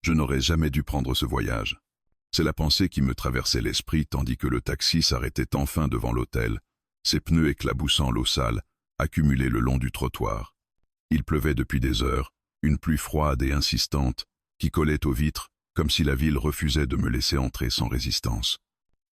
Je n'aurais jamais dû prendre ce voyage. C'est la pensée qui me traversait l'esprit tandis que le taxi s'arrêtait enfin devant l'hôtel, ses pneus éclaboussant l'eau sale, accumulée le long du trottoir. Il pleuvait depuis des heures, une pluie froide et insistante, qui collait aux vitres, comme si la ville refusait de me laisser entrer sans résistance.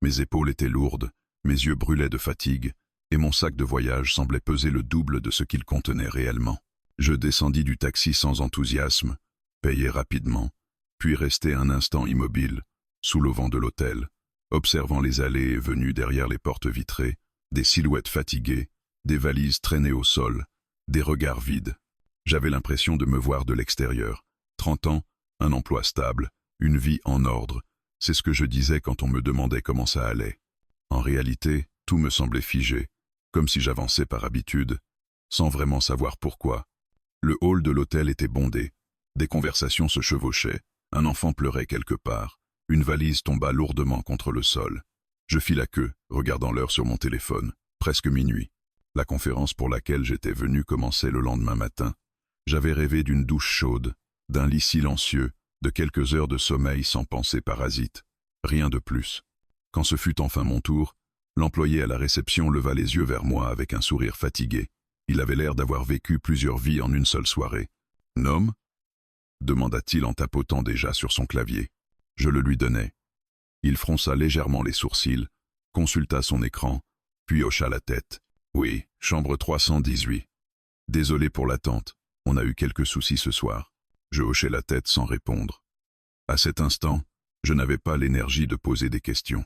Mes épaules étaient lourdes, mes yeux brûlaient de fatigue, et mon sac de voyage semblait peser le double de ce qu'il contenait réellement. Je descendis du taxi sans enthousiasme, payai rapidement, puis restai un instant immobile, sous l'auvent de l'hôtel, observant les allées et venues derrière les portes vitrées, des silhouettes fatiguées, des valises traînées au sol, des regards vides. J'avais l'impression de me voir de l'extérieur. 30 ans, un emploi stable, une vie en ordre, c'est ce que je disais quand on me demandait comment ça allait. En réalité, tout me semblait figé, comme si j'avançais par habitude, sans vraiment savoir pourquoi. Le hall de l'hôtel était bondé, des conversations se chevauchaient, un enfant pleurait quelque part, une valise tomba lourdement contre le sol. Je fis la queue, regardant l'heure sur mon téléphone, presque minuit. La conférence pour laquelle j'étais venu commençait le lendemain matin. J'avais rêvé d'une douche chaude, d'un lit silencieux, de quelques heures de sommeil sans pensée parasite. Rien de plus. Quand ce fut enfin mon tour, l'employé à la réception leva les yeux vers moi avec un sourire fatigué. Il avait l'air d'avoir vécu plusieurs vies en une seule soirée. « Nom ?» demanda-t-il en tapotant déjà sur son clavier. Je le lui donnai. Il fronça légèrement les sourcils, consulta son écran, puis hocha la tête. « Oui, chambre 318. Désolé pour l'attente, on a eu quelques soucis ce soir. » Je hochai la tête sans répondre. À cet instant, je n'avais pas l'énergie de poser des questions.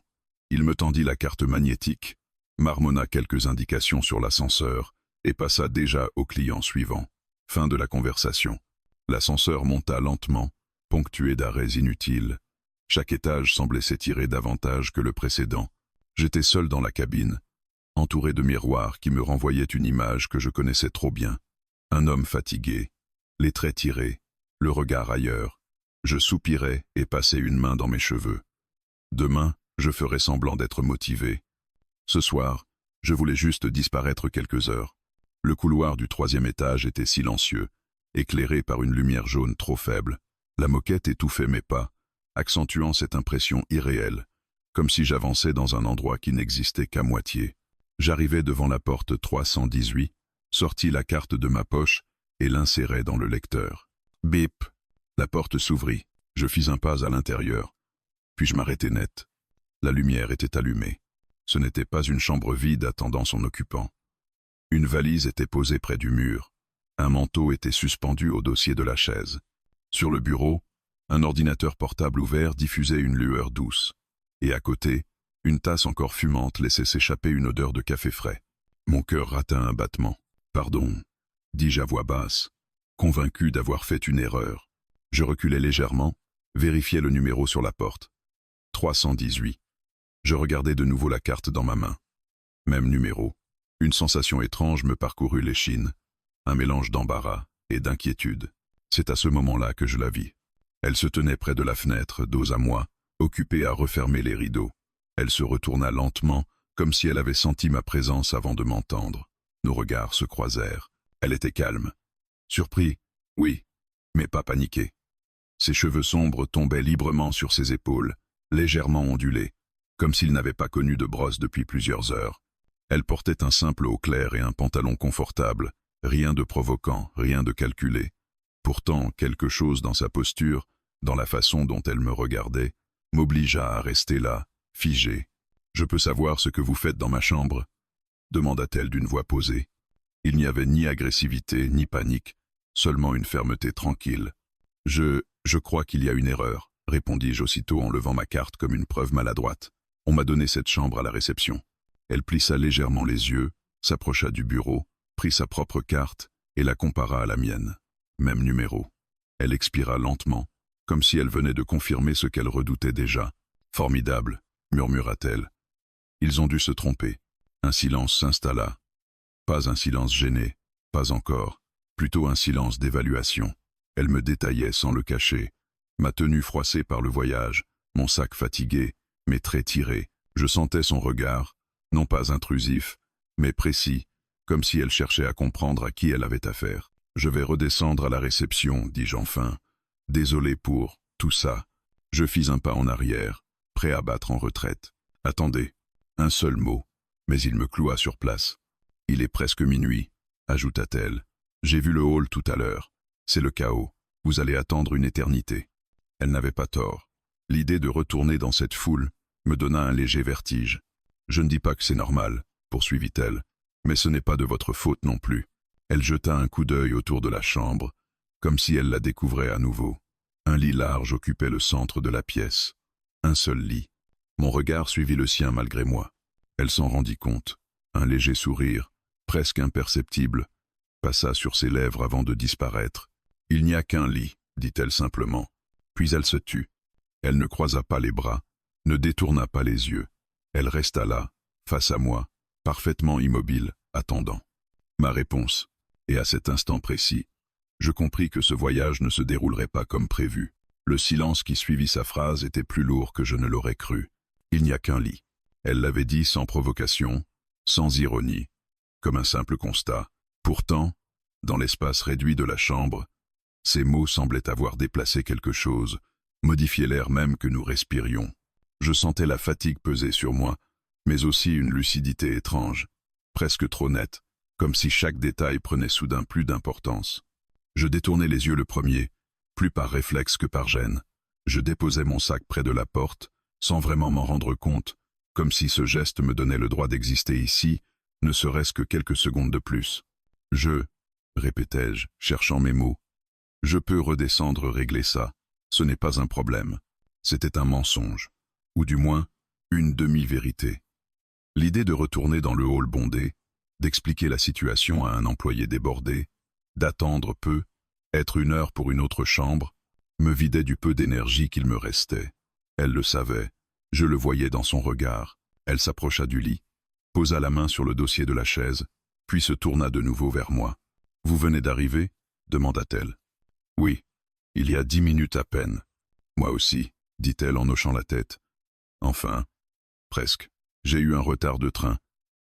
Il me tendit la carte magnétique, marmonna quelques indications sur l'ascenseur et passa déjà au client suivant. Fin de la conversation. L'ascenseur monta lentement, ponctué d'arrêts inutiles. Chaque étage semblait s'étirer davantage que le précédent. J'étais seul dans la cabine, entouré de miroirs qui me renvoyaient une image que je connaissais trop bien. Un homme fatigué, les traits tirés, le regard ailleurs. Je soupirais et passais une main dans mes cheveux. Demain, je ferai semblant d'être motivé. Ce soir, je voulais juste disparaître quelques heures. Le couloir du 3e étage était silencieux, éclairé par une lumière jaune trop faible. La moquette étouffait mes pas, accentuant cette impression irréelle, comme si j'avançais dans un endroit qui n'existait qu'à moitié. J'arrivai devant la porte 318, sortis la carte de ma poche et l'insérai dans le lecteur. Bip! La porte s'ouvrit. Je fis un pas à l'intérieur. Puis je m'arrêtai net. La lumière était allumée. Ce n'était pas une chambre vide attendant son occupant. Une valise était posée près du mur. Un manteau était suspendu au dossier de la chaise. Sur le bureau, un ordinateur portable ouvert diffusait une lueur douce. Et à côté, une tasse encore fumante laissait s'échapper une odeur de café frais. Mon cœur rata un battement. « Pardon », dis-je à voix basse, convaincu d'avoir fait une erreur. Je reculai légèrement, vérifiai le numéro sur la porte. 318. Je regardai de nouveau la carte dans ma main. Même numéro. Une sensation étrange me parcourut l'échine, un mélange d'embarras et d'inquiétude. C'est à ce moment-là que je la vis. Elle se tenait près de la fenêtre, dos à moi, occupée à refermer les rideaux. Elle se retourna lentement, comme si elle avait senti ma présence avant de m'entendre. Nos regards se croisèrent. Elle était calme. Surpris, oui, mais pas paniqué. Ses cheveux sombres tombaient librement sur ses épaules, légèrement ondulés, comme s'il n'avait pas connu de brosse depuis plusieurs heures. Elle portait un simple haut clair et un pantalon confortable, rien de provoquant, rien de calculé. Pourtant, quelque chose dans sa posture, dans la façon dont elle me regardait, m'obligea à rester là, figé. « Je peux savoir ce que vous faites dans ma chambre ?» demanda-t-elle d'une voix posée. Il n'y avait ni agressivité, ni panique, seulement une fermeté tranquille. « Je crois qu'il y a une erreur », répondis-je aussitôt en levant ma carte comme une preuve maladroite. « On m'a donné cette chambre à la réception. » Elle plissa légèrement les yeux, s'approcha du bureau, prit sa propre carte et la compara à la mienne. Même numéro. Elle expira lentement, comme si elle venait de confirmer ce qu'elle redoutait déjà. « Formidable », murmura-t-elle. Ils ont dû se tromper. Un silence s'installa. Pas un silence gêné, pas encore, plutôt un silence d'évaluation. Elle me détaillait sans le cacher. Ma tenue froissée par le voyage, mon sac fatigué, mes traits tirés. Je sentais son regard, non pas intrusif, mais précis, comme si elle cherchait à comprendre à qui elle avait affaire. « Je vais redescendre à la réception, dis-je enfin. Désolé pour... » tout ça. Je fis un pas en arrière, prêt à battre en retraite. Attendez, un seul mot, mais il me cloua sur place. Il est presque minuit, ajouta-t-elle. J'ai vu le hall tout à l'heure. C'est le chaos. Vous allez attendre une éternité. Elle n'avait pas tort. L'idée de retourner dans cette foule me donna un léger vertige. Je ne dis pas que c'est normal, poursuivit-elle, mais ce n'est pas de votre faute non plus. Elle jeta un coup d'œil autour de la chambre, comme si elle la découvrait à nouveau. Un lit large occupait le centre de la pièce. Un seul lit. Mon regard suivit le sien malgré moi. Elle s'en rendit compte. Un léger sourire, presque imperceptible, passa sur ses lèvres avant de disparaître. « Il n'y a qu'un lit », dit-elle simplement. Puis elle se tut. Elle ne croisa pas les bras, ne détourna pas les yeux. Elle resta là, face à moi, parfaitement immobile, attendant. Ma réponse, et à cet instant précis, je compris que ce voyage ne se déroulerait pas comme prévu. Le silence qui suivit sa phrase était plus lourd que je ne l'aurais cru. Il n'y a qu'un lit. Elle l'avait dit sans provocation, sans ironie, comme un simple constat. Pourtant, dans l'espace réduit de la chambre, ces mots semblaient avoir déplacé quelque chose, modifié l'air même que nous respirions. Je sentais la fatigue peser sur moi, mais aussi une lucidité étrange, presque trop nette, comme si chaque détail prenait soudain plus d'importance. Je détournai les yeux le premier, plus par réflexe que par gêne. Je déposai mon sac près de la porte, sans vraiment m'en rendre compte, comme si ce geste me donnait le droit d'exister ici, ne serait-ce que quelques secondes de plus. Je, répétai-je, cherchant mes mots. Je peux redescendre régler ça, ce n'est pas un problème. C'était un mensonge, ou du moins, une demi-vérité. L'idée de retourner dans le hall bondé, d'expliquer la situation à un employé débordé, d'attendre peu, être une heure pour une autre chambre, me vidait du peu d'énergie qu'il me restait. Elle le savait, je le voyais dans son regard. Elle s'approcha du lit, posa la main sur le dossier de la chaise, puis se tourna de nouveau vers moi. « Vous venez d'arriver » demanda-t-elle. « Oui, il y a 10 minutes à peine. »« Moi aussi » dit-elle en hochant la tête. « Enfin, presque. J'ai eu un retard de train.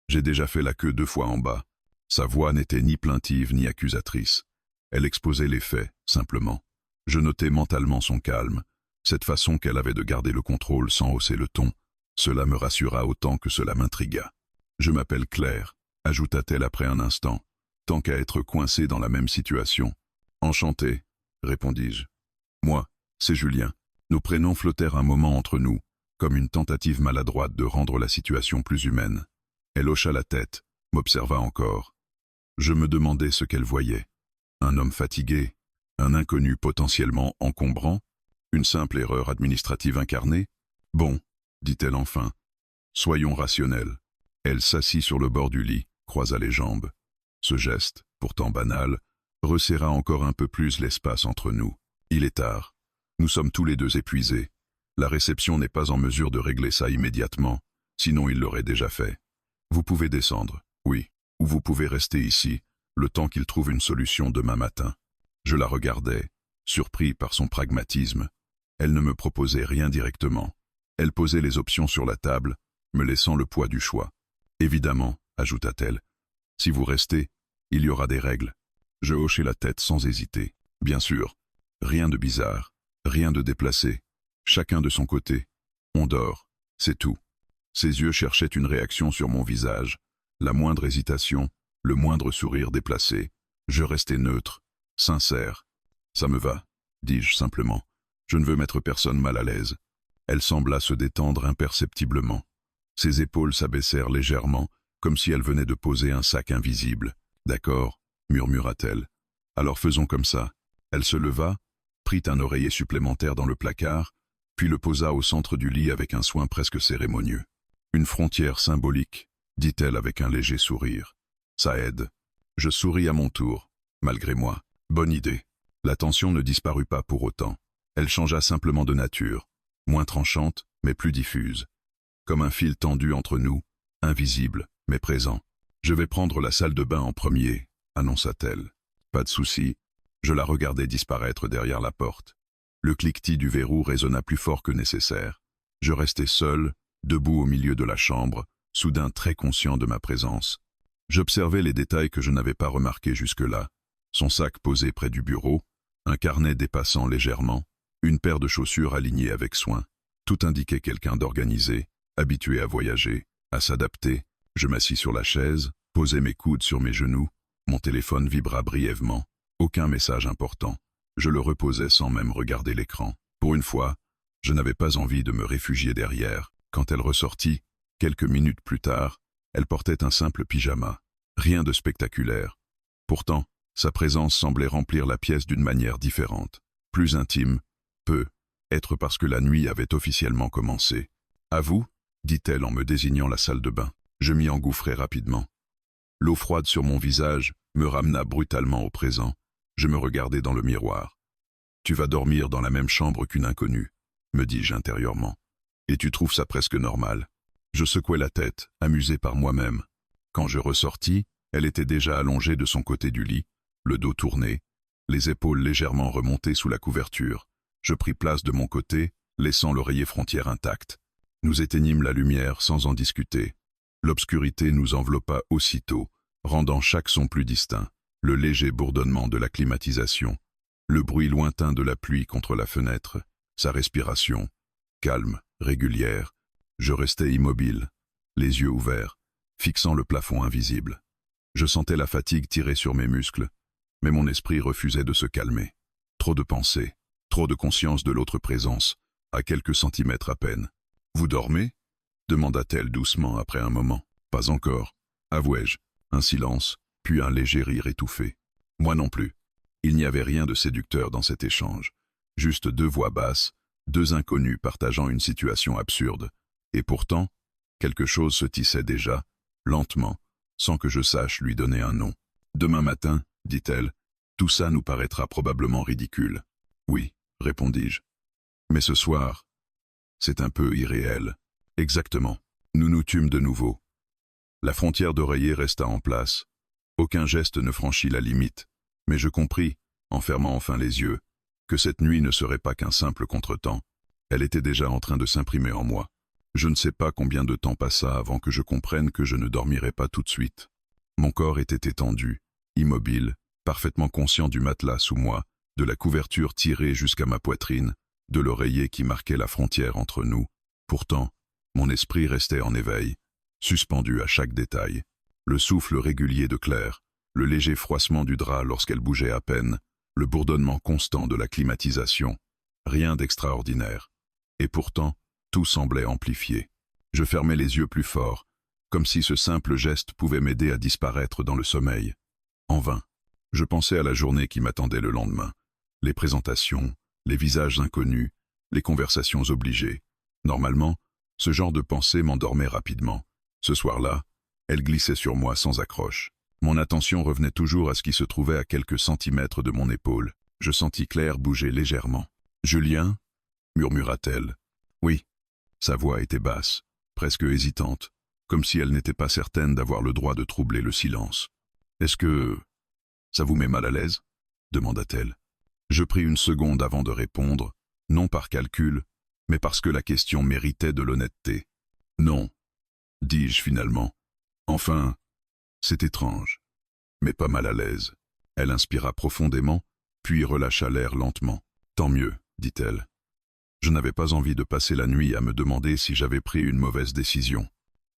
J'ai déjà fait la queue 2 fois en bas. » Sa voix n'était ni plaintive ni accusatrice. Elle exposait les faits, simplement. Je notais mentalement son calme, cette façon qu'elle avait de garder le contrôle sans hausser le ton. Cela me rassura autant que cela m'intrigua. « Je m'appelle Claire », ajouta-t-elle après un instant, tant qu'à être coincée dans la même situation. « Enchanté », répondis-je. « Moi, c'est Julien. » Nos prénoms flottèrent un moment entre nous, comme une tentative maladroite de rendre la situation plus humaine. Elle hocha la tête, m'observa encore. Je me demandais ce qu'elle voyait. Un homme fatigué, un inconnu potentiellement encombrant, une simple erreur administrative incarnée. « Bon », dit-elle enfin, « soyons rationnels. » Elle s'assit sur le bord du lit, croisa les jambes. Ce geste, pourtant banal, resserra encore un peu plus l'espace entre nous. Il est tard. Nous sommes tous les deux épuisés. La réception n'est pas en mesure de régler ça immédiatement, sinon il l'aurait déjà fait. Vous pouvez descendre, oui, ou vous pouvez rester ici, le temps qu'il trouve une solution demain matin. Je la regardais, surpris par son pragmatisme. Elle ne me proposait rien directement. Elle posait les options sur la table, me laissant le poids du choix. Évidemment, ajouta-t-elle, si vous restez, il y aura des règles. Je hochai la tête sans hésiter. Bien sûr, rien de bizarre, rien de déplacé. Chacun de son côté. On dort, c'est tout. Ses yeux cherchaient une réaction sur mon visage. La moindre hésitation, le moindre sourire déplacé. Je restais neutre, sincère. Ça me va, dis-je simplement. Je ne veux mettre personne mal à l'aise. Elle sembla se détendre imperceptiblement. Ses épaules s'abaissèrent légèrement, comme si elle venait de poser un sac invisible. « D'accord », murmura-t-elle. « Alors faisons comme ça. » Elle se leva, prit un oreiller supplémentaire dans le placard, puis le posa au centre du lit avec un soin presque cérémonieux. « Une frontière symbolique », dit-elle avec un léger sourire. « Ça aide. » Je souris à mon tour, malgré moi. Bonne idée. La tension ne disparut pas pour autant. Elle changea simplement de nature, moins tranchante, mais plus diffuse. Comme un fil tendu entre nous, invisible, mais présent. « Je vais prendre la salle de bain en premier », annonça-t-elle. « Pas de souci. » Je la regardais disparaître derrière la porte. Le cliquetis du verrou résonna plus fort que nécessaire. Je restais seul, debout au milieu de la chambre, soudain très conscient de ma présence. J'observais les détails que je n'avais pas remarqués jusque-là. Son sac posé près du bureau, un carnet dépassant légèrement, Une paire de chaussures alignées avec soin. Tout indiquait quelqu'un d'organisé, habitué à voyager, à s'adapter. Je m'assis sur la chaise, posai mes coudes sur mes genoux. Mon téléphone vibra brièvement. Aucun message important. Je le reposais sans même regarder l'écran. Pour une fois, je n'avais pas envie de me réfugier derrière. Quand elle ressortit, quelques minutes plus tard, elle portait un simple pyjama. Rien de spectaculaire. Pourtant, sa présence semblait remplir la pièce d'une manière différente. Plus intime, peut-être parce que la nuit avait officiellement commencé. « À vous » dit-elle en me désignant la salle de bain. Je m'y engouffrai rapidement. L'eau froide sur mon visage me ramena brutalement au présent. Je me regardai dans le miroir. « Tu vas dormir dans la même chambre qu'une inconnue », me dis-je intérieurement. « Et tu trouves ça presque normal ?» Je secouai la tête, amusé par moi-même. Quand je ressortis, elle était déjà allongée de son côté du lit, le dos tourné, les épaules légèrement remontées sous la couverture. Je pris place de mon côté, laissant l'oreiller frontière intact. Nous éteignîmes la lumière sans en discuter. L'obscurité nous enveloppa aussitôt, rendant chaque son plus distinct. Le léger bourdonnement de la climatisation, le bruit lointain de la pluie contre la fenêtre, sa respiration, calme, régulière. Je restais immobile, les yeux ouverts, fixant le plafond invisible. Je sentais la fatigue tirer sur mes muscles, mais mon esprit refusait de se calmer. Trop de pensées, trop de conscience de l'autre présence, à quelques centimètres à peine. « Vous dormez » demanda-t-elle doucement après un moment. « Pas encore » avouai-je. Un silence, puis un léger rire étouffé. Moi non plus. Il n'y avait rien de séducteur dans cet échange. Juste deux voix basses, deux inconnus partageant une situation absurde. Et pourtant, quelque chose se tissait déjà, lentement, sans que je sache lui donner un nom. « Demain matin, dit-elle, tout ça nous paraîtra probablement ridicule. »« Oui, répondis-je. Mais ce soir, c'est un peu irréel. » Exactement. Nous nous tûmes de nouveau. La frontière d'oreiller resta en place. Aucun geste ne franchit la limite. Mais je compris, en fermant enfin les yeux, que cette nuit ne serait pas qu'un simple contretemps. Elle était déjà en train de s'imprimer en moi. Je ne sais pas combien de temps passa avant que je comprenne que je ne dormirais pas tout de suite. Mon corps était étendu, immobile, parfaitement conscient du matelas sous moi, de la couverture tirée jusqu'à ma poitrine, de l'oreiller qui marquait la frontière entre nous. Pourtant, mon esprit restait en éveil, suspendu à chaque détail. Le souffle régulier de Claire, le léger froissement du drap lorsqu'elle bougeait à peine, le bourdonnement constant de la climatisation. Rien d'extraordinaire. Et pourtant, tout semblait amplifié. Je fermais les yeux plus fort, comme si ce simple geste pouvait m'aider à disparaître dans le sommeil. En vain. Je pensais à la journée qui m'attendait le lendemain. Les présentations, les visages inconnus, les conversations obligées. Normalement, ce genre de pensée m'endormait rapidement. Ce soir-là, elle glissait sur moi sans accroche. Mon attention revenait toujours à ce qui se trouvait à quelques centimètres de mon épaule. Je sentis Claire bouger légèrement. « Julien » murmura-t-elle. « Oui. » Sa voix était basse, presque hésitante, comme si elle n'était pas certaine d'avoir le droit de troubler le silence. « Est-ce que ça vous met mal à l'aise » demanda-t-elle. Je pris une seconde avant de répondre, non par calcul, mais parce que la question méritait de l'honnêteté. « Non, » dis-je finalement. « Enfin, c'est étrange, mais pas mal à l'aise. » Elle inspira profondément, puis relâcha l'air lentement. « Tant mieux, » dit-elle. Je n'avais pas envie de passer la nuit à me demander si j'avais pris une mauvaise décision.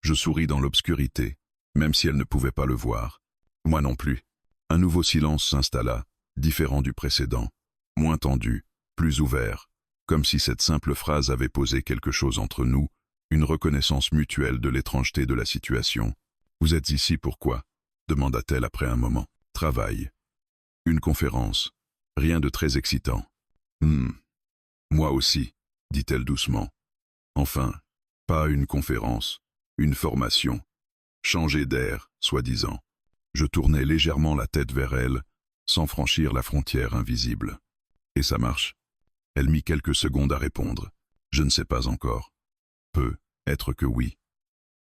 Je souris dans l'obscurité, même si elle ne pouvait pas le voir. Moi non plus. Un nouveau silence s'installa, différent du précédent, moins tendu, plus ouvert, comme si cette simple phrase avait posé quelque chose entre nous, une reconnaissance mutuelle de l'étrangeté de la situation. « Vous êtes ici pourquoi » demanda-t-elle après un moment. « Travail. Une conférence. Rien de très excitant. » Moi aussi, dit-elle doucement. Enfin, pas une conférence, une formation. Changer d'air, soi-disant. Je tournai légèrement la tête vers elle, sans franchir la frontière invisible. Et ça marche? Elle mit quelques secondes à répondre. Je ne sais pas encore. Peut être que oui.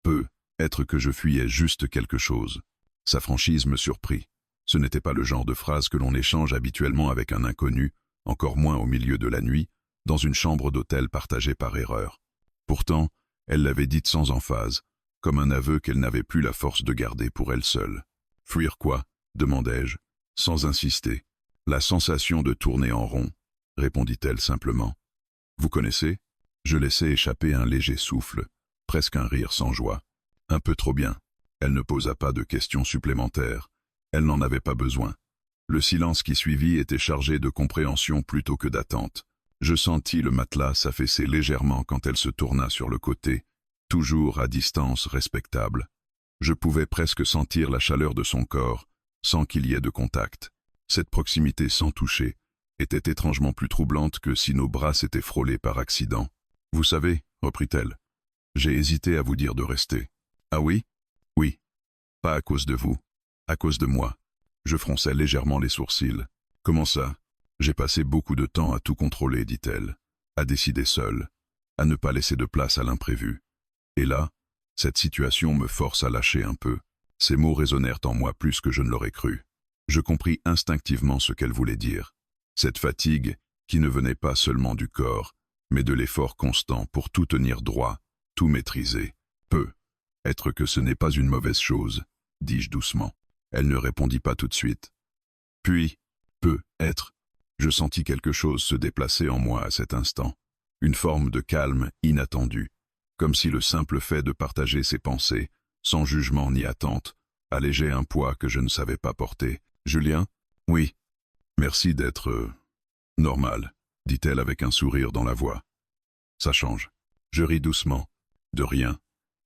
Peut être que je fuyais juste quelque chose. Sa franchise me surprit. Ce n'était pas le genre de phrase que l'on échange habituellement avec un inconnu, encore moins au milieu de la nuit, dans une chambre d'hôtel partagée par erreur. Pourtant, elle l'avait dite sans emphase, comme un aveu qu'elle n'avait plus la force de garder pour elle seule. « Fuir quoi » demandai-je, sans insister. La sensation de tourner en rond. répondit-elle simplement. Vous connaissez? Je laissai échapper un léger souffle, presque un rire sans joie. Un peu trop bien. Elle ne posa pas de questions supplémentaires. Elle n'en avait pas besoin. Le silence qui suivit était chargé de compréhension plutôt que d'attente. Je sentis le matelas s'affaisser légèrement quand elle se tourna sur le côté, toujours à distance respectable. Je pouvais presque sentir la chaleur de son corps, sans qu'il y ait de contact. Cette proximité sans toucher était étrangement plus troublante que si nos bras s'étaient frôlés par accident. « Vous savez, reprit-elle, j'ai hésité à vous dire de rester. »« Ah oui? » »« Oui. Pas à cause de vous, à cause de moi. » Je fronçai légèrement les sourcils. « Comment ça? » ?»« J'ai passé beaucoup de temps à tout contrôler, dit-elle, à décider seule, à ne pas laisser de place à l'imprévu. Et là, cette situation me force à lâcher un peu. » Ces mots résonnèrent en moi plus que je ne l'aurais cru. Je compris instinctivement ce qu'elle voulait dire. Cette fatigue qui ne venait pas seulement du corps, mais de l'effort constant pour tout tenir droit, tout maîtriser. Peut être que ce n'est pas une mauvaise chose, dis-je doucement. Elle ne répondit pas tout de suite. Puis, peut être, je sentis quelque chose se déplacer en moi à cet instant. Une forme de calme inattendu, comme si le simple fait de partager ses pensées, sans jugement ni attente, allégeait un poids que je ne savais pas porter. « Julien? Oui. Merci d'être... normal, dit-elle avec un sourire dans la voix. Ça change. Je ris doucement. De rien.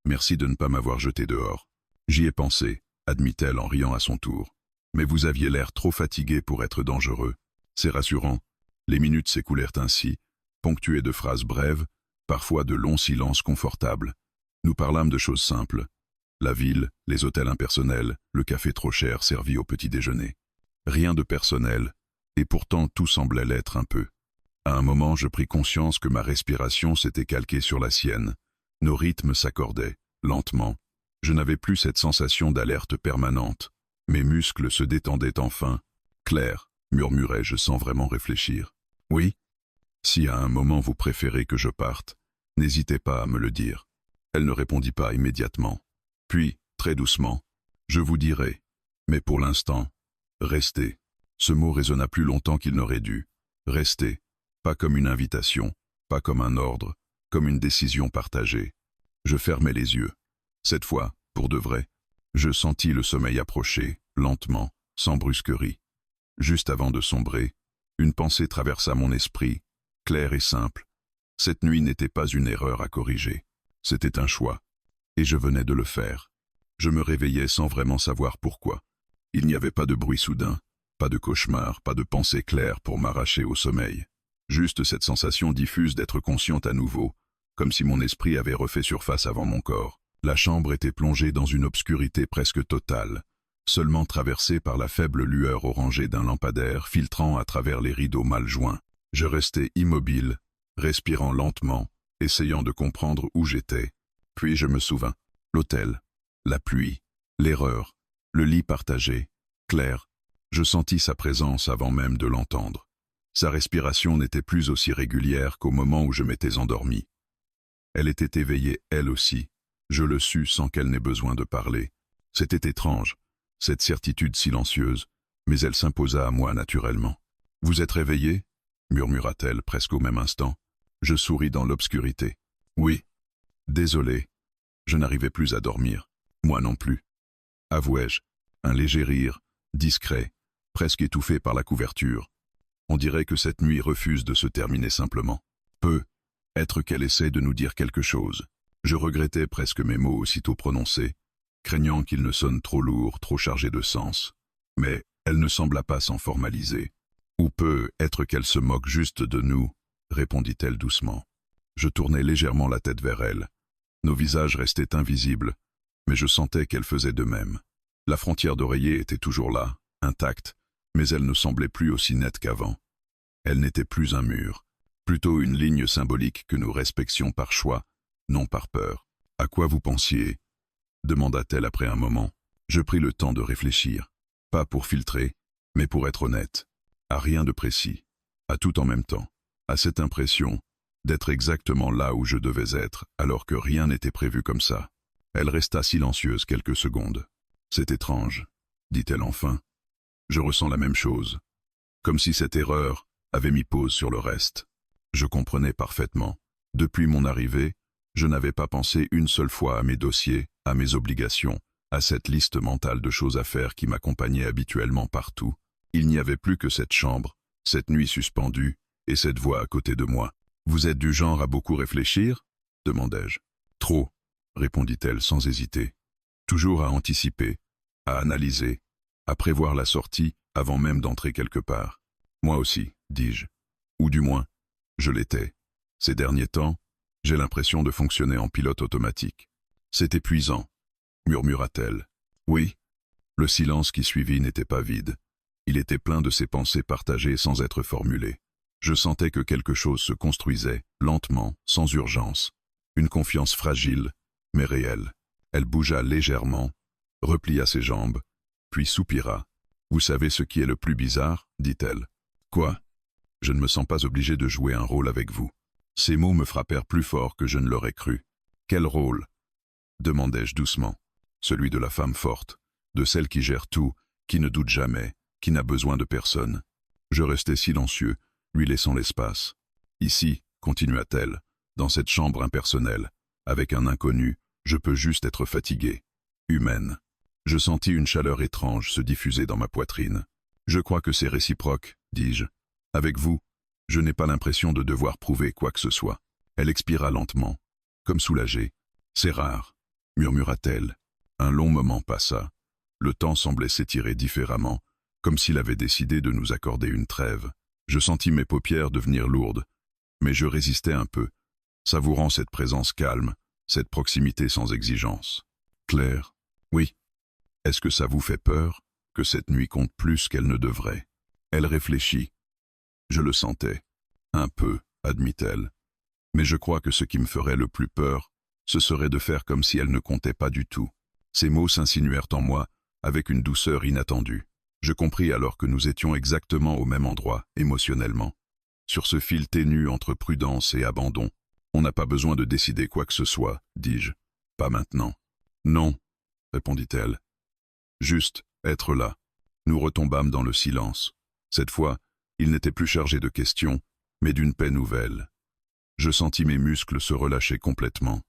Merci de ne pas m'avoir jeté dehors. J'y ai pensé, admit-elle en riant à son tour. Mais vous aviez l'air trop fatigué pour être dangereux. C'est rassurant. Les minutes s'écoulèrent ainsi, ponctuées de phrases brèves, parfois de longs silences confortables. Nous parlâmes de choses simples. La ville, les hôtels impersonnels, le café trop cher servi au petit déjeuner. Rien de personnel, et pourtant tout semblait l'être un peu. À un moment, je pris conscience que ma respiration s'était calquée sur la sienne. Nos rythmes s'accordaient, lentement. Je n'avais plus cette sensation d'alerte permanente. Mes muscles se détendaient enfin. « Claire », murmurai-je sans vraiment réfléchir. « Oui. Si à un moment vous préférez que je parte, n'hésitez pas à me le dire. » Elle ne répondit pas immédiatement. Puis, très doucement, « Je vous dirai. Mais pour l'instant, restez. » Ce mot résonna plus longtemps qu'il n'aurait dû. Rester, pas comme une invitation, pas comme un ordre, comme une décision partagée. Je fermai les yeux. Cette fois, pour de vrai, je sentis le sommeil approcher, lentement, sans brusquerie. Juste avant de sombrer, une pensée traversa mon esprit, claire et simple. Cette nuit n'était pas une erreur à corriger. C'était un choix. Et je venais de le faire. Je me réveillais sans vraiment savoir pourquoi. Il n'y avait pas de bruit soudain. Pas de cauchemar, pas de pensée claire pour m'arracher au sommeil. Juste cette sensation diffuse d'être consciente à nouveau, comme si mon esprit avait refait surface avant mon corps. La chambre était plongée dans une obscurité presque totale, seulement traversée par la faible lueur orangée d'un lampadaire filtrant à travers les rideaux mal joints. Je restais immobile, respirant lentement, essayant de comprendre où j'étais. Puis je me souvins. L'hôtel, la pluie, l'erreur, le lit partagé, Claire. Je sentis sa présence avant même de l'entendre. Sa respiration n'était plus aussi régulière qu'au moment où je m'étais endormi. Elle était éveillée, elle aussi. Je le sus sans qu'elle n'ait besoin de parler. C'était étrange, cette certitude silencieuse, mais elle s'imposa à moi naturellement. « Vous êtes réveillé ?» murmura-t-elle presque au même instant. Je souris dans l'obscurité. « Oui. Désolé. Je n'arrivais plus à dormir. Moi non plus. » Avouai-je, un léger rire, discret, presque étouffé par la couverture. On dirait que cette nuit refuse de se terminer simplement. Peut être qu'elle essaie de nous dire quelque chose. Je regrettais presque mes mots aussitôt prononcés, craignant qu'ils ne sonnent trop lourds, trop chargés de sens. Mais elle ne sembla pas s'en formaliser. Ou peut être qu'elle se moque juste de nous, répondit-elle doucement. Je tournai légèrement la tête vers elle. Nos visages restaient invisibles, mais je sentais qu'elle faisait de même. La frontière d'oreiller était toujours là, intacte, mais elle ne semblait plus aussi nette qu'avant. Elle n'était plus un mur, plutôt une ligne symbolique que nous respections par choix, non par peur. « À quoi vous pensiez ?» demanda-t-elle après un moment. Je pris le temps de réfléchir, pas pour filtrer, mais pour être honnête. À rien de précis, à tout en même temps, à cette impression d'être exactement là où je devais être, alors que rien n'était prévu comme ça. Elle resta silencieuse quelques secondes. « C'est étrange, dit-elle enfin. Je ressens la même chose. Comme si cette erreur, avait mis pause sur le reste. Je comprenais parfaitement. Depuis mon arrivée, je n'avais pas pensé une seule fois à mes dossiers, à mes obligations, à cette liste mentale de choses à faire qui m'accompagnait habituellement partout. Il n'y avait plus que cette chambre, cette nuit suspendue, et cette voix à côté de moi. « Vous êtes du genre à beaucoup réfléchir ?» demandai-je. « Trop », répondit-elle sans hésiter. « Toujours à anticiper, à analyser, à prévoir la sortie avant même d'entrer quelque part. Moi aussi, dis-je. Ou du moins, je l'étais. Ces derniers temps, j'ai l'impression de fonctionner en pilote automatique. C'est épuisant, murmura-t-elle. Oui, le silence qui suivit n'était pas vide. Il était plein de ces pensées partagées sans être formulées. Je sentais que quelque chose se construisait, lentement, sans urgence. Une confiance fragile, mais réelle. Elle bougea légèrement, replia ses jambes, puis soupira. « Vous savez ce qui est le plus bizarre ?» dit-elle. « Quoi ? Je ne me sens pas obligé de jouer un rôle avec vous. » Ces mots me frappèrent plus fort que je ne l'aurais cru. « Quel rôle ?» demandai-je doucement. « Celui de la femme forte, de celle qui gère tout, qui ne doute jamais, qui n'a besoin de personne. » Je restai silencieux, lui laissant l'espace. « Ici, continua-t-elle, dans cette chambre impersonnelle, avec un inconnu, je peux juste être fatigué, humaine. » Je sentis une chaleur étrange se diffuser dans ma poitrine. « Je crois que c'est réciproque, dis-je. Avec vous, je n'ai pas l'impression de devoir prouver quoi que ce soit. » Elle expira lentement, comme soulagée. « C'est rare, » murmura-t-elle. Un long moment passa. Le temps semblait s'étirer différemment, comme s'il avait décidé de nous accorder une trêve. Je sentis mes paupières devenir lourdes, mais je résistais un peu, savourant cette présence calme, cette proximité sans exigence. « Claire, oui. Est-ce que ça vous fait peur, que cette nuit compte plus qu'elle ne devrait ?» Elle réfléchit. Je le sentais. Un peu, admit-elle. Mais je crois que ce qui me ferait le plus peur, ce serait de faire comme si elle ne comptait pas du tout. Ces mots s'insinuèrent en moi, avec une douceur inattendue. Je compris alors que nous étions exactement au même endroit, émotionnellement. Sur ce fil ténu entre prudence et abandon. « On n'a pas besoin de décider quoi que ce soit, dis-je. Pas maintenant. »« Non, » répondit-elle. « Juste être là. » Nous retombâmes dans le silence. Cette fois, il n'était plus chargé de questions, mais d'une paix nouvelle. Je sentis mes muscles se relâcher complètement.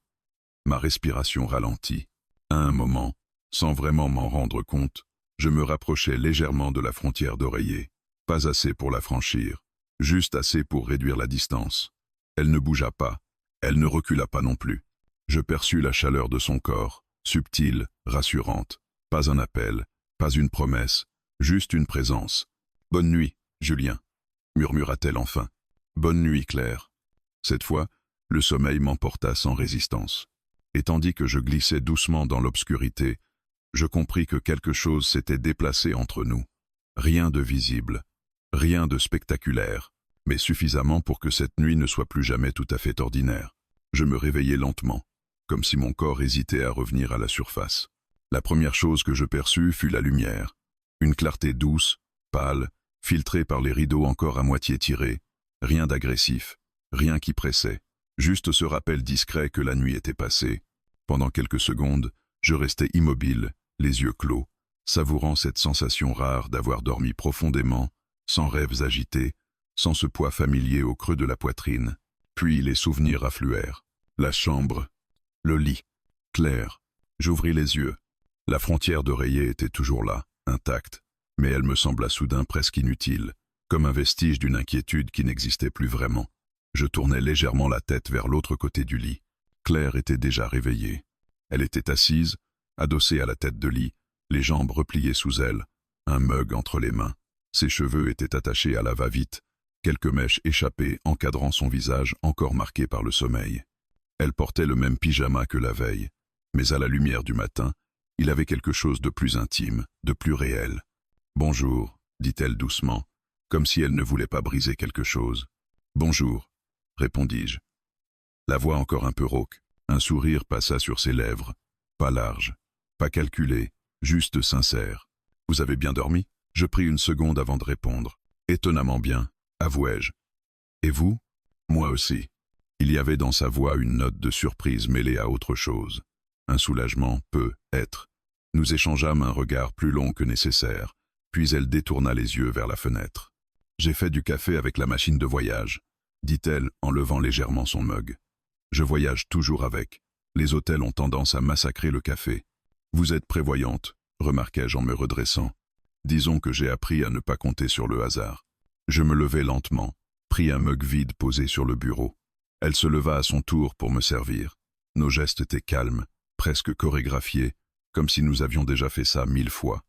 Ma respiration ralentit. À un moment, sans vraiment m'en rendre compte, je me rapprochais légèrement de la frontière d'oreiller. Pas assez pour la franchir, juste assez pour réduire la distance. Elle ne bougea pas, elle ne recula pas non plus. Je perçus la chaleur de son corps, subtile, rassurante. Pas un appel, pas une promesse, juste une présence. « Bonne nuit, Julien », murmura-t-elle enfin. « Bonne nuit, Claire. » Cette fois, le sommeil m'emporta sans résistance. Et tandis que je glissais doucement dans l'obscurité, je compris que quelque chose s'était déplacé entre nous. Rien de visible, rien de spectaculaire, mais suffisamment pour que cette nuit ne soit plus jamais tout à fait ordinaire. Je me réveillai lentement, comme si mon corps hésitait à revenir à la surface. La première chose que je perçus fut la lumière. Une clarté douce, pâle, filtrée par les rideaux encore à moitié tirés. Rien d'agressif, rien qui pressait. Juste ce rappel discret que la nuit était passée. Pendant quelques secondes, je restais immobile, les yeux clos, savourant cette sensation rare d'avoir dormi profondément, sans rêves agités, sans ce poids familier au creux de la poitrine. Puis les souvenirs affluèrent. La chambre, le lit, Claire. J'ouvris les yeux. La frontière d'oreiller était toujours là, intacte, mais elle me sembla soudain presque inutile, comme un vestige d'une inquiétude qui n'existait plus vraiment. Je tournai légèrement la tête vers l'autre côté du lit. Claire était déjà réveillée. Elle était assise, adossée à la tête de lit, les jambes repliées sous elle, un mug entre les mains. Ses cheveux étaient attachés à la va-vite, quelques mèches échappées encadrant son visage encore marqué par le sommeil. Elle portait le même pyjama que la veille, mais à la lumière du matin, il avait quelque chose de plus intime, de plus réel. « Bonjour », dit-elle doucement, comme si elle ne voulait pas briser quelque chose. « Bonjour », répondis-je. La voix encore un peu rauque, un sourire passa sur ses lèvres, pas large, pas calculé, juste sincère. « Vous avez bien dormi ?» Je pris une seconde avant de répondre. « Étonnamment bien, avouai-je. »« Et vous ?» ?»« Moi aussi. » Il y avait dans sa voix une note de surprise mêlée à autre chose. Un soulagement, peut-être. Nous échangeâmes un regard plus long que nécessaire, puis elle détourna les yeux vers la fenêtre. J'ai fait du café avec la machine de voyage, dit-elle en levant légèrement son mug. Je voyage toujours avec. Les hôtels ont tendance à massacrer le café. Vous êtes prévoyante, remarquai-je en me redressant. Disons que j'ai appris à ne pas compter sur le hasard. Je me levai lentement, pris un mug vide posé sur le bureau. Elle se leva à son tour pour me servir. Nos gestes étaient calmes, presque chorégraphiés, comme si nous avions déjà fait ça 1000 fois.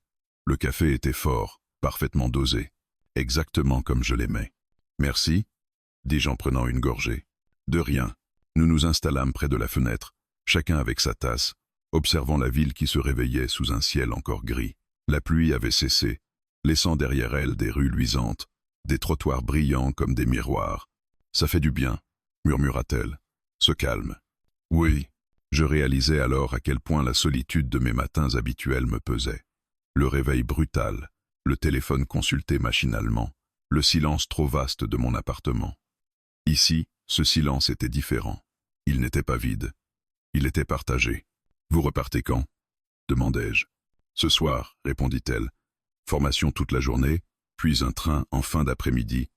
Le café était fort, parfaitement dosé, exactement comme je l'aimais. Merci, dis-je en prenant une gorgée. De rien. Nous nous installâmes près de la fenêtre, chacun avec sa tasse, observant la ville qui se réveillait sous un ciel encore gris. La pluie avait cessé, laissant derrière elle des rues luisantes, des trottoirs brillants comme des miroirs. Ça fait du bien, murmura-t-elle. Ce calme. Oui, je réalisais alors à quel point la solitude de mes matins habituels me pesait. Le réveil brutal, le téléphone consulté machinalement, le silence trop vaste de mon appartement. Ici, ce silence était différent. Il n'était pas vide. Il était partagé. Vous repartez quand? Demandai-je. Ce soir, répondit-elle. Formation toute la journée, puis un train en fin d'après-midi.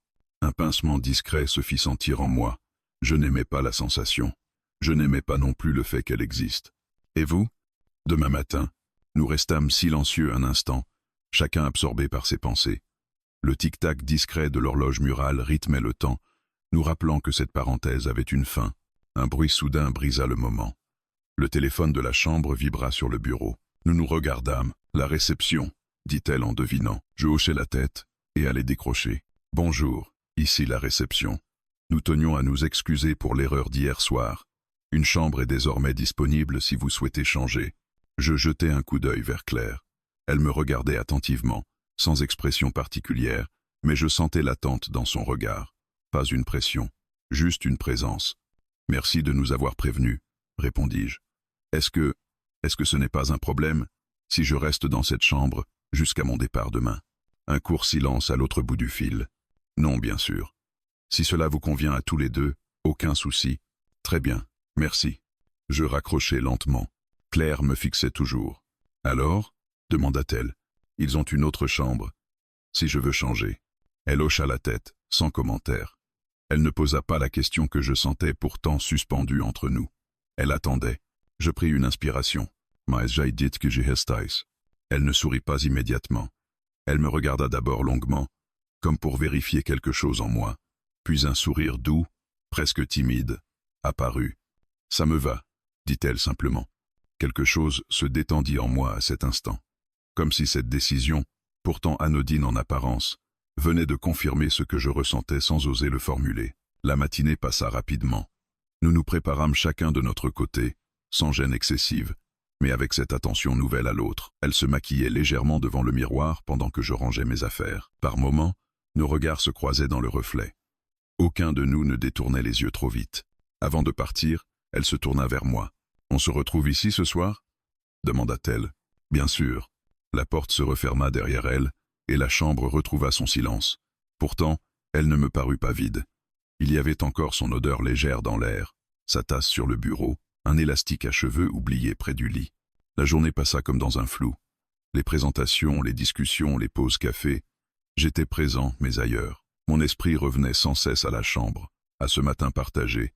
Un pincement discret se fit sentir en moi. Je n'aimais pas la sensation. Je n'aimais pas non plus le fait qu'elle existe. Et vous? Demain matin, nous restâmes silencieux un instant, chacun absorbé par ses pensées. Le tic-tac discret de l'horloge murale rythmait le temps, nous rappelant que cette parenthèse avait une fin. Un bruit soudain brisa le moment. Le téléphone de la chambre vibra sur le bureau. Nous nous regardâmes. La réception, dit-elle en devinant. Je hochai la tête et allai décrocher. Bonjour, ici la réception. Nous tenions à nous excuser pour l'erreur d'hier soir. Une chambre est désormais disponible si vous souhaitez changer. Je jetai un coup d'œil vers Claire. Elle me regardait attentivement, sans expression particulière, mais je sentais l'attente dans son regard. Pas une pression, juste une présence. Merci de nous avoir prévenus, répondis-je. Est-ce que ce n'est pas un problème si je reste dans cette chambre jusqu'à mon départ demain? Un court silence à l'autre bout du fil. Non, bien sûr. Si cela vous convient à tous les deux, aucun souci. Très bien, merci. Je raccrochai lentement. Claire me fixait toujours. Alors, demanda-t-elle, ils ont une autre chambre. Si je veux changer. Elle hocha la tête, sans commentaire. Elle ne posa pas la question que je sentais pourtant suspendue entre nous. Elle attendait. Je pris une inspiration. Mais j'ai dit que j'ai hestais. Elle ne sourit pas immédiatement. Elle me regarda d'abord longuement, comme pour vérifier quelque chose en moi. Puis un sourire doux, presque timide, apparut. Ça me va, dit-elle simplement. Quelque chose se détendit en moi à cet instant. Comme si cette décision, pourtant anodine en apparence, venait de confirmer ce que je ressentais sans oser le formuler. La matinée passa rapidement. Nous nous préparâmes chacun de notre côté, sans gêne excessive, mais avec cette attention nouvelle à l'autre. Elle se maquillait légèrement devant le miroir pendant que je rangeais mes affaires. Par moments, nos regards se croisaient dans le reflet. Aucun de nous ne détournait les yeux trop vite. Avant de partir, elle se tourna vers moi. « On se retrouve ici ce soir ?» demanda-t-elle. « Bien sûr. » La porte se referma derrière elle, et la chambre retrouva son silence. Pourtant, elle ne me parut pas vide. Il y avait encore son odeur légère dans l'air, sa tasse sur le bureau, un élastique à cheveux oublié près du lit. La journée passa comme dans un flou. Les présentations, les discussions, les pauses café. J'étais présent, mais ailleurs. Mon esprit revenait sans cesse à la chambre, à ce matin partagé,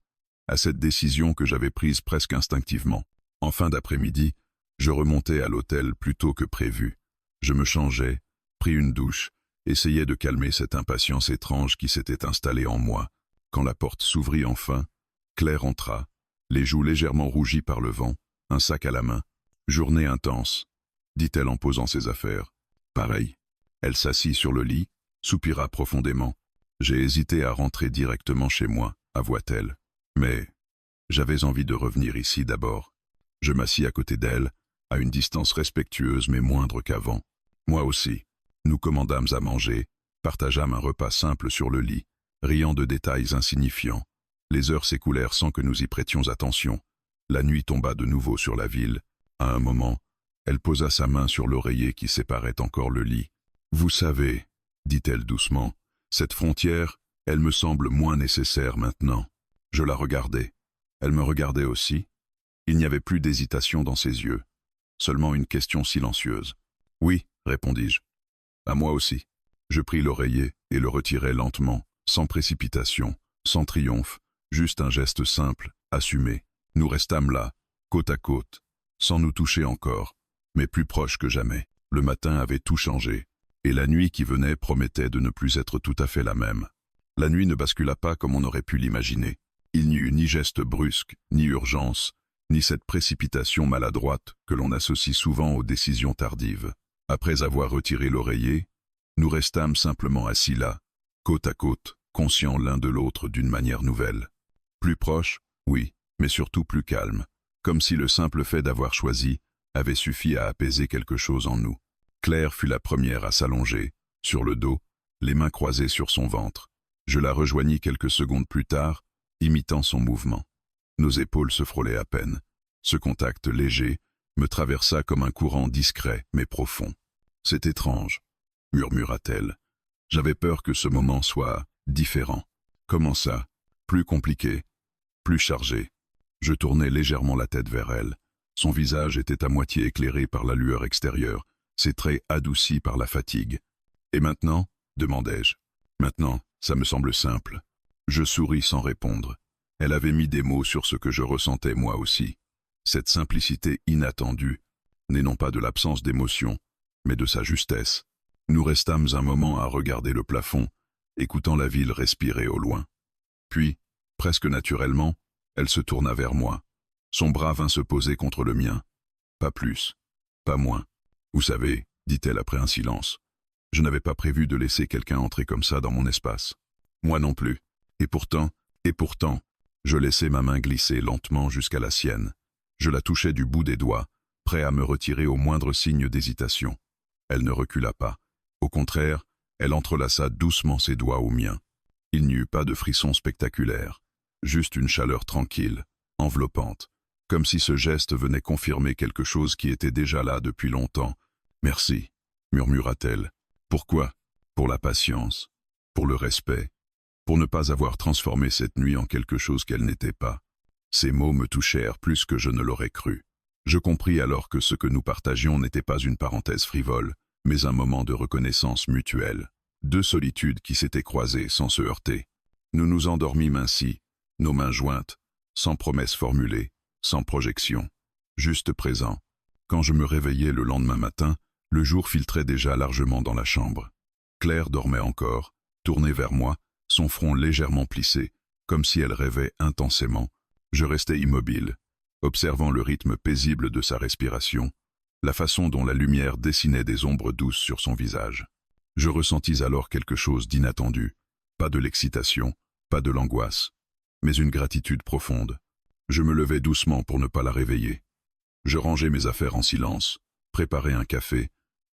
à cette décision que j'avais prise presque instinctivement. En fin d'après-midi, je remontais à l'hôtel plus tôt que prévu. Je me changeais, pris une douche, essayais de calmer cette impatience étrange qui s'était installée en moi. Quand la porte s'ouvrit enfin, Claire entra, les joues légèrement rougies par le vent, un sac à la main. « Journée intense », dit-elle en posant ses affaires. « Pareil. » Elle s'assit sur le lit, soupira profondément. « J'ai hésité à rentrer directement chez moi », avoua-t-elle. « Mais j'avais envie de revenir ici d'abord. » Je m'assis à côté d'elle, à une distance respectueuse mais moindre qu'avant. Moi aussi. Nous commandâmes à manger, partageâmes un repas simple sur le lit, riant de détails insignifiants. Les heures s'écoulèrent sans que nous y prêtions attention. La nuit tomba de nouveau sur la ville. À un moment, elle posa sa main sur l'oreiller qui séparait encore le lit. « Vous savez, » dit-elle doucement, « cette frontière, elle me semble moins nécessaire maintenant. » Je la regardais. Elle me regardait aussi. Il n'y avait plus d'hésitation dans ses yeux, seulement une question silencieuse. « Oui, » répondis-je. « À moi aussi. » Je pris l'oreiller et le retirait lentement, sans précipitation, sans triomphe, juste un geste simple, assumé. Nous restâmes là, côte à côte, sans nous toucher encore, mais plus proches que jamais. Le matin avait tout changé, et la nuit qui venait promettait de ne plus être tout à fait la même. La nuit ne bascula pas comme on aurait pu l'imaginer. Il n'y eut ni geste brusque, ni urgence, ni cette précipitation maladroite que l'on associe souvent aux décisions tardives. Après avoir retiré l'oreiller, nous restâmes simplement assis là, côte à côte, conscients l'un de l'autre d'une manière nouvelle. Plus proches, oui, mais surtout plus calmes, comme si le simple fait d'avoir choisi avait suffi à apaiser quelque chose en nous. Claire fut la première à s'allonger, sur le dos, les mains croisées sur son ventre. Je la rejoignis quelques secondes plus tard, imitant son mouvement. Nos épaules se frôlaient à peine. Ce contact léger me traversa comme un courant discret mais profond. « C'est étrange », murmura-t-elle. J'avais peur que ce moment soit différent. Comment ça? Plus compliqué, plus chargé. Je tournai légèrement la tête vers elle. Son visage était à moitié éclairé par la lueur extérieure, ses traits adoucis par la fatigue. « Et maintenant » demandai-je. « Maintenant, ça me semble simple. » Je souris sans répondre. Elle avait mis des mots sur ce que je ressentais moi aussi. Cette simplicité inattendue n'est non pas de l'absence d'émotion, mais de sa justesse. Nous restâmes un moment à regarder le plafond, écoutant la ville respirer au loin. Puis, presque naturellement, elle se tourna vers moi. Son bras vint se poser contre le mien. Pas plus, pas moins. « Vous savez, dit-elle après un silence, je n'avais pas prévu de laisser quelqu'un entrer comme ça dans mon espace. Moi non plus. Et pourtant, je laissai ma main glisser lentement jusqu'à la sienne. Je la touchai du bout des doigts, prêt à me retirer au moindre signe d'hésitation. Elle ne recula pas. Au contraire, elle entrelaça doucement ses doigts aux miens. Il n'y eut pas de frisson spectaculaire, juste une chaleur tranquille, enveloppante, comme si ce geste venait confirmer quelque chose qui était déjà là depuis longtemps. « Merci », murmura-t-elle. « Pourquoi ? Pour la patience, pour le respect, pour ne pas avoir transformé cette nuit en quelque chose qu'elle n'était pas. » Ces mots me touchèrent plus que je ne l'aurais cru. Je compris alors que ce que nous partagions n'était pas une parenthèse frivole, mais un moment de reconnaissance mutuelle. Deux solitudes qui s'étaient croisées sans se heurter. Nous nous endormîmes ainsi, nos mains jointes, sans promesses formulées, sans projection, juste présents. Quand je me réveillai le lendemain matin, le jour filtrait déjà largement dans la chambre. Claire dormait encore, tournée vers moi, son front légèrement plissé, comme si elle rêvait intensément. Je restais immobile, observant le rythme paisible de sa respiration, la façon dont la lumière dessinait des ombres douces sur son visage. Je ressentis alors quelque chose d'inattendu, pas de l'excitation, pas de l'angoisse, mais une gratitude profonde. Je me levai doucement pour ne pas la réveiller. Je rangeai mes affaires en silence, préparai un café,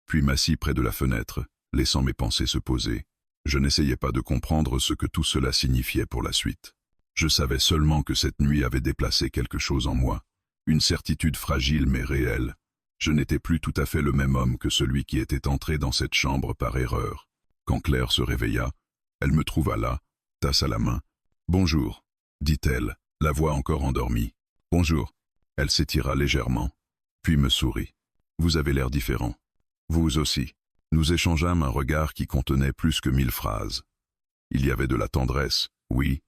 puis m'assis près de la fenêtre, laissant mes pensées se poser. Je n'essayais pas de comprendre ce que tout cela signifiait pour la suite. Je savais seulement que cette nuit avait déplacé quelque chose en moi, une certitude fragile mais réelle. Je n'étais plus tout à fait le même homme que celui qui était entré dans cette chambre par erreur. Quand Claire se réveilla, elle me trouva là, tasse à la main. « Bonjour », dit-elle, la voix encore endormie. « Bonjour ». Elle s'étira légèrement, puis me sourit. « Vous avez l'air différent. Vous aussi. » Nous échangeâmes un regard qui contenait plus que 1000 phrases. Il y avait de la tendresse, oui,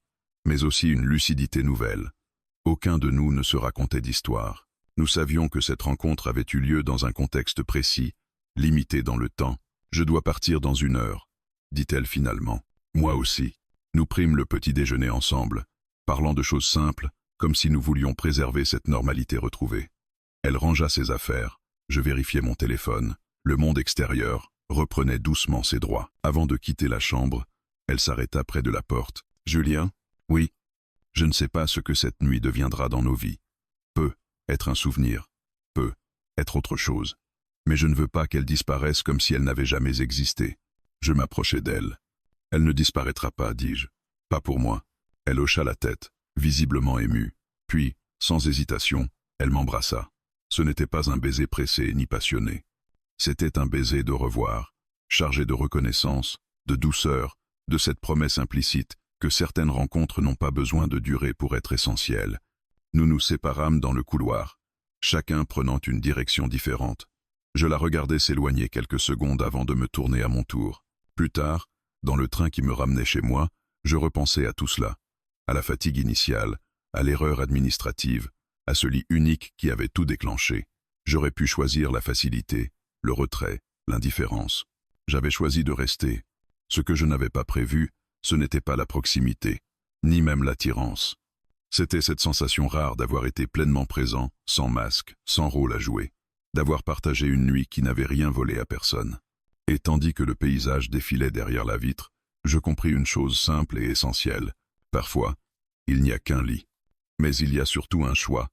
mais aussi une lucidité nouvelle. Aucun de nous ne se racontait d'histoire. Nous savions que cette rencontre avait eu lieu dans un contexte précis, limité dans le temps. « Je dois partir dans 1 heure », dit-elle finalement. Moi aussi. Nous prîmes le petit déjeuner ensemble, parlant de choses simples, comme si nous voulions préserver cette normalité retrouvée. Elle rangea ses affaires, je vérifiai mon téléphone. Le monde extérieur reprenait doucement ses droits. Avant de quitter la chambre, elle s'arrêta près de la porte. « Julien ? Oui. Je ne sais pas ce que cette nuit deviendra dans nos vies. Peut être un souvenir, peut être autre chose. Mais je ne veux pas qu'elle disparaisse comme si elle n'avait jamais existé. » Je m'approchai d'elle. « Elle ne disparaîtra pas, dis-je. Pas pour moi. » Elle hocha la tête, visiblement émue. Puis, sans hésitation, elle m'embrassa. Ce n'était pas un baiser pressé ni passionné. C'était un baiser de revoir, chargé de reconnaissance, de douceur, de cette promesse implicite que certaines rencontres n'ont pas besoin de durer pour être essentielles. Nous nous séparâmes dans le couloir, chacun prenant une direction différente. Je la regardai s'éloigner quelques secondes avant de me tourner à mon tour. Plus tard, Dans le train qui me ramenait chez moi, je repensais à tout cela, à la fatigue initiale, à l'erreur administrative, à ce lit unique qui avait tout déclenché. J'aurais pu choisir la facilité, le retrait, l'indifférence. J'avais choisi de rester. Ce que je n'avais pas prévu, ce n'était pas la proximité, ni même l'attirance. C'était cette sensation rare d'avoir été pleinement présent, sans masque, sans rôle à jouer, d'avoir partagé une nuit qui n'avait rien volé à personne. Et tandis que le paysage défilait derrière la vitre, je compris une chose simple et essentielle. Parfois, il n'y a qu'un lit. Mais il y a surtout un choix,